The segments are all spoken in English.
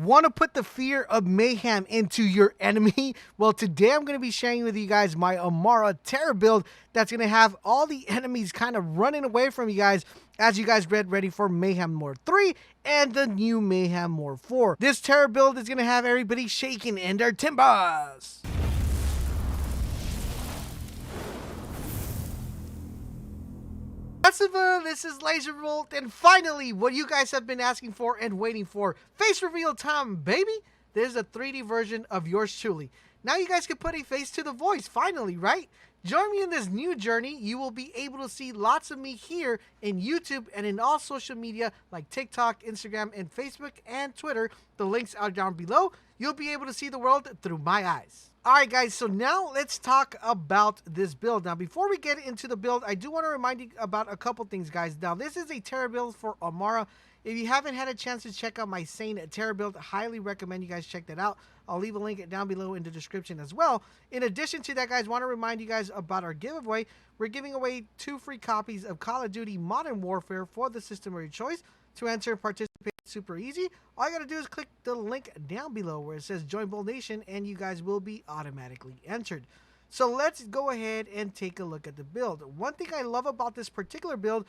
Want to put the fear of mayhem into your enemy? Well, today I'm going to be sharing with you guys my Amara Terror build that's going to have all the enemies kind of running away from you guys as you guys get ready for Mayhem More 3 and the new Mayhem More 4. This Terror build is going to have everybody shaking in their timbers. This is LaserBolt, and finally, what you guys have been asking for and waiting for, face reveal time, baby! There's a 3D version of yours truly. Now you guys can put a face to the voice, finally, right? Join me in this new journey. You will be able to see lots of me here in YouTube and in all social media like TikTok, Instagram, and Facebook, and Twitter. The links are down below. You'll be able to see the world through my eyes. Alright guys, so now let's talk about this build. Now before we get into the build, I do want to remind you about a couple things, guys. Now this is a Terror build for Amara. If you haven't had a chance to check out my Sane Terror build, I highly recommend you guys check that out. I'll leave a link down below in the description as well. In addition to that, guys, want to remind you guys about our giveaway. We're giving away 2 free copies of Call of Duty Modern Warfare for the system of your choice. To enter and participate, super easy. All you gotta do is click the link down below where it says Join Bold Nation, and you guys will be automatically entered. So let's go ahead and take a look at the build. One thing I love about this particular build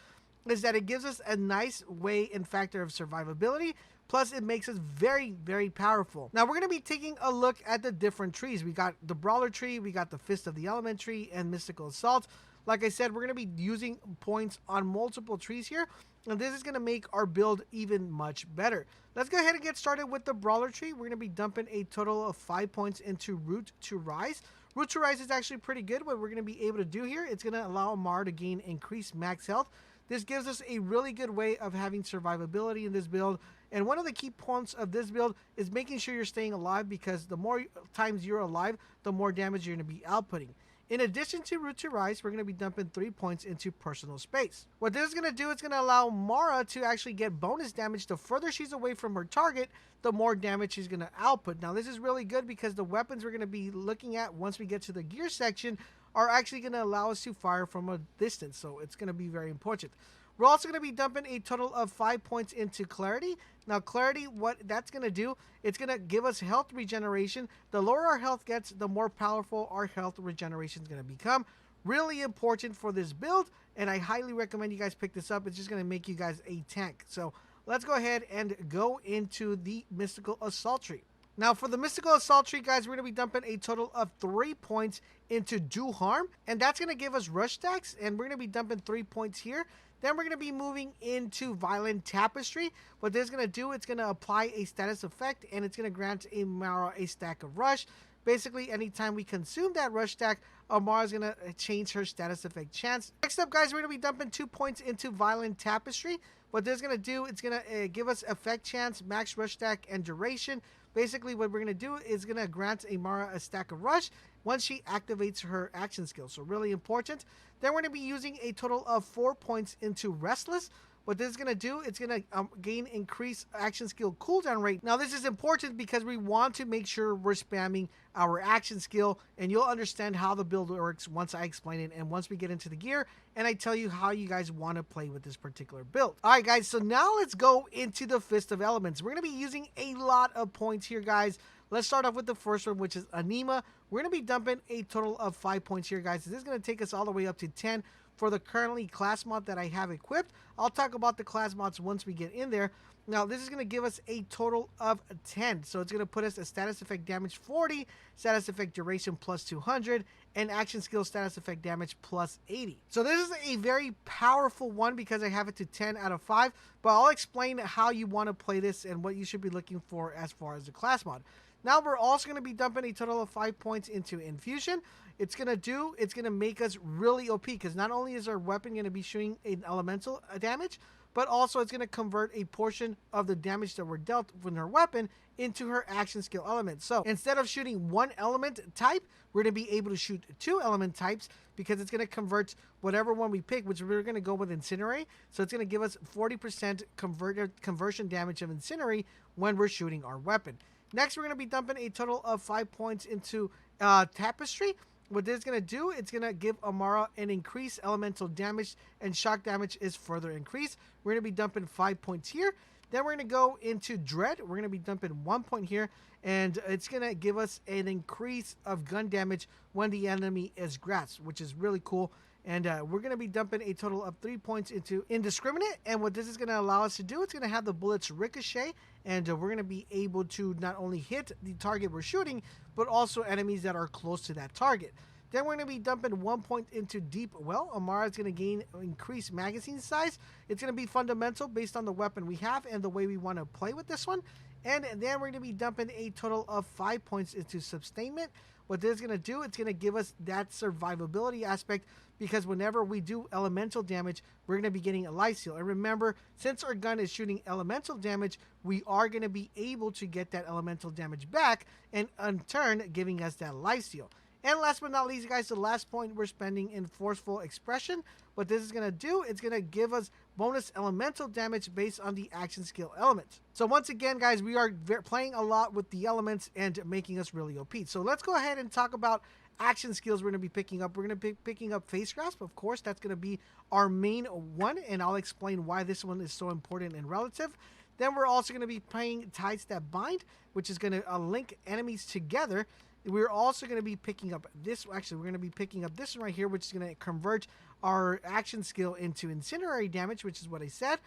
is that it gives us a nice way and factor of survivability. Plus, it makes us very, very powerful. Now, we're going to be taking a look at the different trees. We got the Brawler Tree, we got the Fist of the Element Tree, and Mystical Assault. Like I said, we're going to be using points on multiple trees here, and this is going to make our build even much better. Let's go ahead and get started with the Brawler Tree. We're going to be dumping a total of 5 points into Root to Rise. Root to Rise is actually pretty good. What we're going to be able to do here, it's going to allow Amara to gain increased max health. This gives us a really good way of having survivability in this build. And one of the key points of this build is making sure you're staying alive, because the more times you're alive, the more damage you're going to be outputting. In addition to Root to Rise, we're going to be dumping 3 points into Personal Space. What this is going to do, it's going to allow Mara to actually get bonus damage. The further she's away from her target, the more damage she's going to output. Now, this is really good because the weapons we're going to be looking at once we get to the gear section are actually going to allow us to fire from a distance. So it's going to be very important. We're also going to be dumping a total of 5 points into Clarity. Now, Clarity, what that's going to do, it's going to give us health regeneration. The lower our health gets, the more powerful our health regeneration is going to become. Really important for this build, and I highly recommend you guys pick this up. It's just going to make you guys a tank. So let's go ahead and go into the Mystical Assault Tree. Now, for the Mystical Assault Tree, guys, we're going to be dumping a total of 3 points into Do Harm, and that's going to give us rush stacks, and we're going to be dumping 3 points here. Then we're going to be moving into Violent Tapestry. What this is going to do, it's going to apply a status effect, and it's going to grant Amara a stack of rush. Basically, anytime we consume that rush stack, Amara is going to change her status effect chance. Next up, guys, we're going to be dumping 2 points into Violent Tapestry. What this is going to do, it's going to give us effect chance, max rush stack, and duration. Basically, what we're going to do is going to grant Amara a stack of rush once she activates her action skill. So really important. Then we're going to be using a total of 4 points into Restless. What this is going to do, it's going to gain increased action skill cooldown rate. Now, this is important because we want to make sure we're spamming our action skill, and you'll understand how the build works once I explain it and once we get into the gear and I tell you how you guys want to play with this particular build. All right, guys, so now let's go into the Fist of Elements. We're going to be using a lot of points here, guys. Let's start off with the first one, which is Anima. We're going to be dumping a total of 5 points here, guys. This is going to take us all the way up to 10 for the currently class mod that I have equipped. I'll talk about the class mods once we get in there. Now, this is going to give us a total of 10. So it's going to put us a status effect damage 40, status effect duration plus 200, and action skill status effect damage plus 80. So this is a very powerful one because I have it to 10 out of 5. But I'll explain how you want to play this and what you should be looking for as far as the class mod. Now, we're also going to be dumping a total of 5 points into Infusion. It's going to make us really OP, because not only is our weapon going to be shooting an elemental damage, but also it's going to convert a portion of the damage that we're dealt with her weapon into her action skill element. So instead of shooting 1 element type, we're going to be able to shoot 2 element types, because it's going to convert whatever one we pick, which we're going to go with Incinerate. So it's going to give us 40% conversion damage of Incinerate when we're shooting our weapon. Next, we're going to be dumping a total of 5 points into Tapestry. What this is going to do, it's going to give Amara an increased elemental damage, and shock damage is further increased. We're going to be dumping 5 points here. Then we're going to go into Dread. We're going to be dumping 1 point here, and it's going to give us an increase of gun damage when the enemy is grasped, which is really cool. And we're going to be dumping a total of 3 points into Indiscriminate. And what this is going to allow us to do, it's going to have the bullets ricochet. And we're going to be able to not only hit the target we're shooting, but also enemies that are close to that target. Then we're going to be dumping 1 point into Deep Well. Amara is going to gain increased magazine size. It's going to be fundamental based on the weapon we have and the way we want to play with this one. And then we're going to be dumping a total of 5 points into Sustainment. What this is going to do, it's going to give us that survivability aspect, because whenever we do elemental damage, we're going to be getting a life steal. And remember, since our gun is shooting elemental damage, we are going to be able to get that elemental damage back, and in turn, giving us that life steal. And last but not least, guys, the last point we're spending in Forceful Expression. What this is going to do, it's going to give us bonus elemental damage based on the action skill elements. So once again, guys, we are playing a lot with the elements and making us really OP. So let's go ahead and talk about action skills we're going to be picking up. We're going to be picking up Face Grasp. Of course, that's going to be our main one, and I'll explain why this one is so important and relative. Then we're also going to be playing Tides That Bind, which is going to link enemies together. We're also going to be picking up this. Actually, we're going to be picking up this one right here, which is going to convert our action skill into Incendiary damage, which is what I said.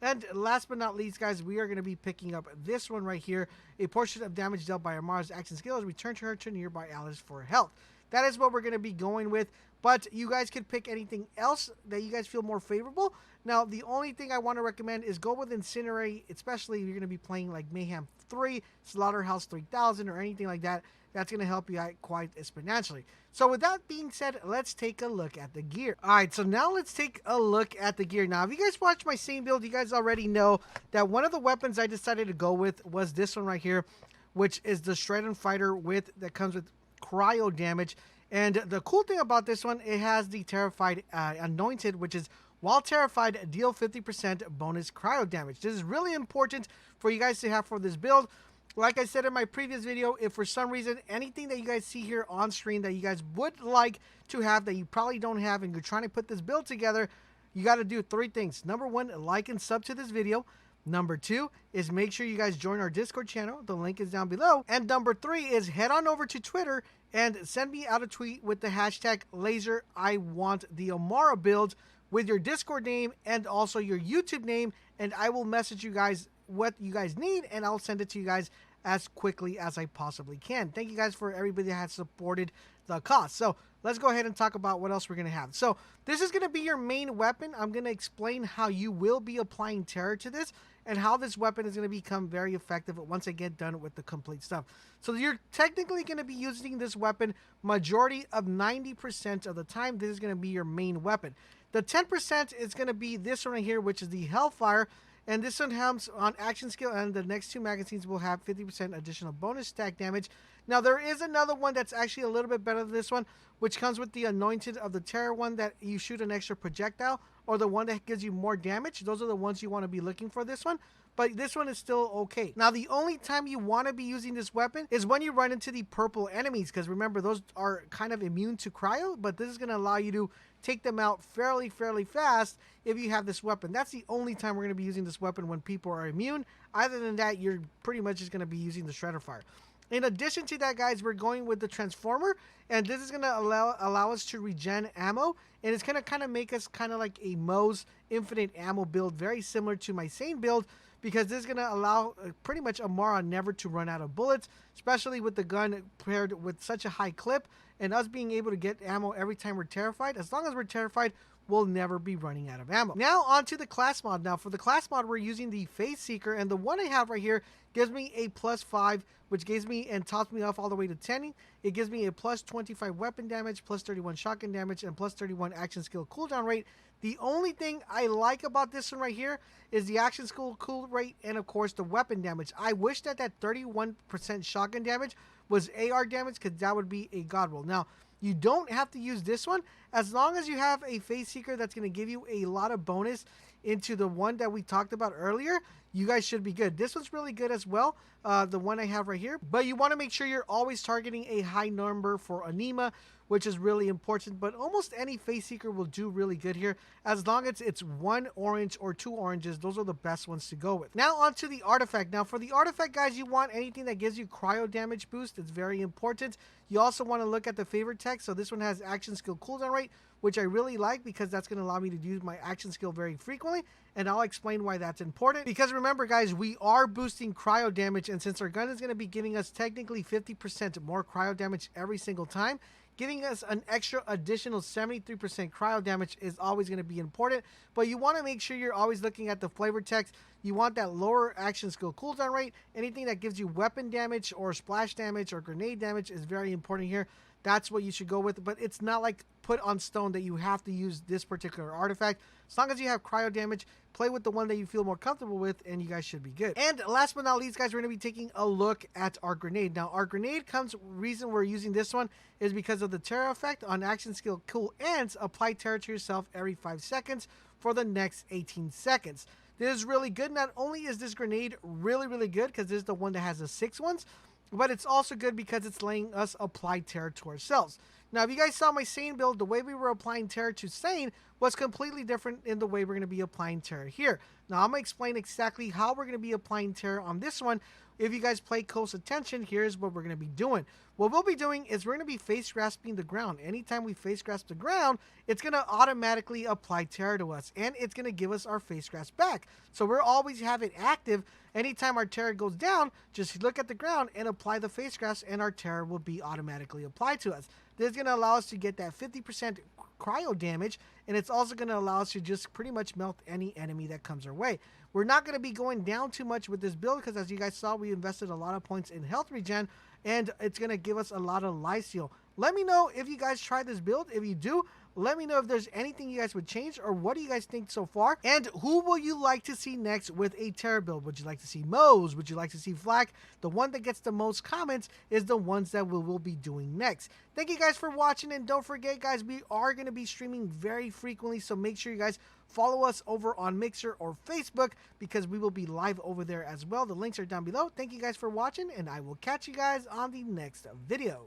And last but not least, guys, we are going to be picking up this one right here. A portion of damage dealt by Amara's action skill is returned to her to nearby allies for health. That is what we're going to be going with, but you guys could pick anything else that you guys feel more favorable. Now, the only thing I want to recommend is go with Incendiary, especially if you're going to be playing like Mayhem 3, Slaughterhouse 3000, or anything like that. That's going to help you out quite exponentially. So with that being said, let's take a look at the gear. All right, so now let's take a look at the gear. Now, if you guys watch my same build, you guys already know that one of the weapons I decided to go with was this one right here, which is the Shred-N Fighter that comes with cryo damage. And the cool thing about this one, it has the Terrified Anointed, which is while terrified, deal 50% bonus cryo damage. This is really important for you guys to have for this build. Like I said in my previous video, if for some reason anything that you guys see here on screen that you guys would like to have that you probably don't have and you're trying to put this build together, you got to do 3 things. Number 1, like and sub to this video. Number 2 is make sure you guys join our Discord channel. The link is down below. And number 3 is head on over to Twitter and send me out a tweet with the hashtag #LaserIWantTheAmara build with your Discord name and also your YouTube name, and I will message you guys what you guys need, and I'll send it to you guys as quickly as I possibly can. Thank you guys for everybody that has supported the cause. So let's go ahead and talk about what else we're going to have. So this is going to be your main weapon. I'm going to explain how you will be applying terror to this and how this weapon is going to become very effective once I get done with the complete stuff. So you're technically going to be using this weapon majority of 90% of the time. This is going to be your main weapon. The 10% is going to be this one right here, which is the Hellfire. And this one comes on action skill, and the next 2 magazines will have 50% additional bonus stack damage. Now, there is another one that's actually a little bit better than this one, which comes with the Anointed of the Terror one that you shoot an extra projectile, or the one that gives you more damage. Those are the ones you want to be looking for this one. But this one is still okay. Now, the only time you want to be using this weapon is when you run into the purple enemies, because remember, those are kind of immune to cryo, but this is going to allow you to take them out fairly fast if you have this weapon. That's the only time we're going to be using this weapon, when people are immune. Other than that, you're pretty much just going to be using the Shredder Fire. In addition to that, guys, we're going with the Transformer, and this is going to allow us to regen ammo, and it's going to kind of make us kind of like a Moe's infinite ammo build, very similar to my same build, because this is going to allow pretty much Amara never to run out of bullets, especially with the gun paired with such a high clip, and us being able to get ammo every time we're terrified. As long as we're terrified, we'll never be running out of ammo. Now, on to the class mod. Now, for the class mod, we're using the Phase Seeker, and the one I have right here gives me a +5, which gives me and tops me off all the way to 10. It gives me a +25 weapon damage, +31 shotgun damage, and +31 action skill cooldown rate. The only thing I like about this one right here is the action skill cool rate and, of course, the weapon damage. I wish that 31% shotgun damage was AR damage, because that would be a god roll. Now, you don't have to use this one. As long as you have a Phase Seeker that's going to give you a lot of bonus into the one that we talked about earlier, you guys should be good. This one's really good as well, the one I have right here. But you want to make sure you're always targeting a high number for Anima, which is really important. But almost any Face Seeker will do really good here, as long as it's 1 orange or 2 oranges. Those are the best ones to go with. Now onto the artifact. Now for the artifact, guys, you want anything that gives you cryo damage boost. It's very important. You also want to look at the favorite text. So this one has action skill cooldown rate, which I really like because that's going to allow me to use my action skill very frequently, and I'll explain why that's important. Because remember, guys, we are boosting cryo damage, and since our gun is going to be giving us technically 50% more cryo damage every single time, giving us an extra additional 73% cryo damage is always going to be important. But you want to make sure you're always looking at the flavor text. You want that lower action skill cooldown rate. Anything that gives you weapon damage or splash damage or grenade damage is very important here. That's what you should go with, but it's not like put on stone that you have to use this particular artifact. As long as you have cryo damage, play with the one that you feel more comfortable with, and you guys should be good. And last but not least, guys, we're going to be taking a look at our grenade. Now, our grenade reason we're using this one is because of the terror effect on action skill cool ends. Apply terror to yourself every 5 seconds for the next 18 seconds. This is really good. Not only is this grenade really good because this is the one that has the 6 ones, but it's also good because it's letting us apply terror to ourselves. Now, if you guys saw my Sane build, the way we were applying terror to Sane was completely different in the way we're going to be applying terror here. Now, I'm going to explain exactly how we're going to be applying terror on this one. If you guys pay close attention, here's what we're going to be doing. What we'll be doing is we're going to be face grasping the ground. Anytime we face grasp the ground, it's going to automatically apply terror to us, and it's going to give us our face grasp back. So we'll always have it active. Anytime our terror goes down, just look at the ground and apply the face grasp, and our terror will be automatically applied to us. This is going to allow us to get that 50% cryo damage, and it's also going to allow us to just pretty much melt any enemy that comes our way. We're not going to be going down too much with this build because, as you guys saw, we invested a lot of points in health regen, and it's going to give us a lot of life steal. Let me know if you guys try this build. If you do, let me know if there's anything you guys would change, or what do you guys think so far? And who will you like to see next with a terror build? Would you like to see Moze? Would you like to see Flak? The one that gets the most comments is the ones that we will be doing next. Thank you guys for watching, and don't forget, guys, we are going to be streaming very frequently, so make sure you guys follow us over on Mixer or Facebook, because we will be live over there as well. The links are down below. Thank you guys for watching, and I will catch you guys on the next video.